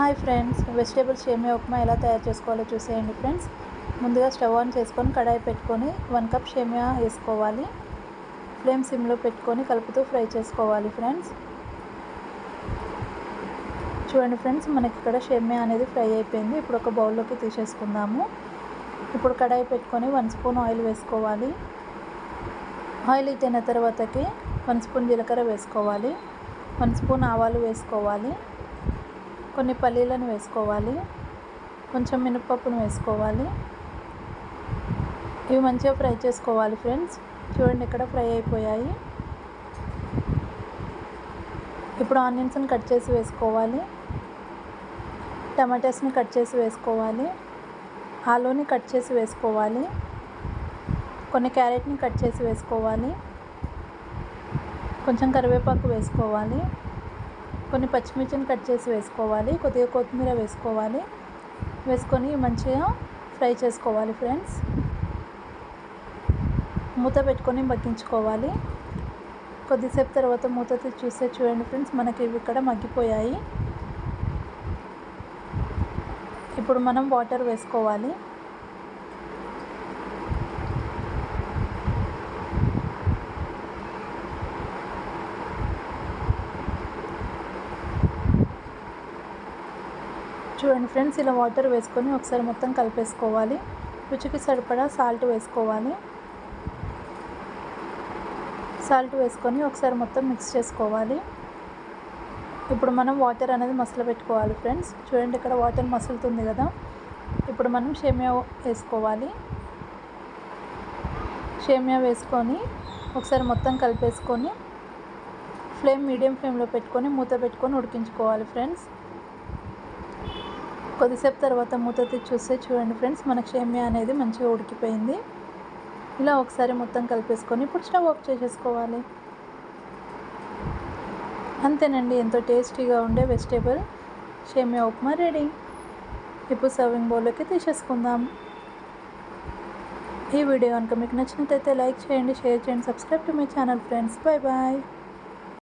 Hi friends, vegetable సేమియా ఉప్మా ఎలా తయారు చేసుకోవాలో చూసేయండి ఫ్రెండ్స్. ముందుగా స్టవ్ ఆన్ చేసుకొని కడాయి పెట్టుకొని 1 కప్ సేమియా వేసుకోవాలి. ఫ్లేమ్ సిమ్లో పెట్టుకొని కలుపుతూ ఫ్రై చేసుకోవాలి ఫ్రెండ్స్. చూడండి ఫ్రెండ్స్, మనకి ఇక్కడ సేమియా అనేది ఫ్రై అయిపోయింది. ఇప్పుడు ఒక బౌల్లోకి తీసేసుకుందాము. ఇప్పుడు కడాయి పెట్టుకొని 1 స్పూన్ ఆయిల్ వేసుకోవాలి. ఆయిల్ హీట్ అయిన తర్వాతకి 1 స్పూన్ జీలకర్ర వేసుకోవాలి. 1 స్పూన్ ఆవాలు వేసుకోవాలి. కొన్ని పల్లీలను వేసుకోవాలి. కొంచెం మినపప్పును వేసుకోవాలి. ఇవి మంచిగా ఫ్రై చేసుకోవాలి ఫ్రెండ్స్. చూడండి, ఇక్కడ ఫ్రై అయిపోయాయి. ఇప్పుడు ఆనియన్స్ని కట్ చేసి వేసుకోవాలి. టమాటాస్ని కట్ చేసి వేసుకోవాలి. ఆలూని కట్ చేసి వేసుకోవాలి. కొన్ని క్యారెట్ని కట్ చేసి వేసుకోవాలి. కొంచెం కరివేపాకు వేసుకోవాలి. కొన్ని పచ్చిమిర్చిని కట్ చేసి వేసుకోవాలి. కొద్దిగా కొత్తిమీర వేసుకోవాలి. వేసుకొని మంచిగా ఫ్రై చేసుకోవాలి ఫ్రెండ్స్. మూత పెట్టుకొని మగ్గించుకోవాలి. కొద్దిసేపు తర్వాత మూత తీసి చూస్తే చూడండి ఫ్రెండ్స్, మనకి ఇవి ఇక్కడ మగ్గిపోయాయి. ఇప్పుడు మనం వాటర్ వేసుకోవాలి. చూడండి ఫ్రెండ్స్, ఇలా వాటర్ వేసుకొని ఒకసారి మొత్తం కలిపేసుకోవాలి. రుచికి సరిపడా సాల్ట్ వేసుకోవాలి. సాల్ట్ వేసుకొని ఒకసారి మొత్తం మిక్స్ చేసుకోవాలి. ఇప్పుడు మనం వాటర్ అనేది మసలు పెట్టుకోవాలి ఫ్రెండ్స్. చూడండి, ఇక్కడ వాటర్ మసులుతుంది కదా. ఇప్పుడు మనం సేమియా వేసుకోవాలి. సేమియా వేసుకొని ఒకసారి మొత్తం కలిపేసుకొని మీడియం ఫ్లేమ్లో పెట్టుకొని మూత పెట్టుకొని ఉడికించుకోవాలి ఫ్రెండ్స్. కొద్దిసేపు తర్వాత మూత తీసి చూస్తే చూడండి ఫ్రెండ్స్, మనకు సేమియా అనేది మంచిగా ఉడికిపోయింది. ఇలా ఒకసారి మొత్తం కలిపేసుకొని ఇప్పుడు స్టవ్ ఆఫ్ చేసేసుకోవాలి. అంతేనండి, ఎంతో టేస్టీగా ఉండే వెజిటేబుల్ సేమియా ఉప్మా రెడీ. ఇప్పుడు సర్వింగ్ బౌల్లోకి తీసేసుకుందాం. ఈ వీడియో కనుక మీకు నచ్చినట్లయితే లైక్ చేయండి, షేర్ చేయండి, subscribe to my channel friends. Bye bye.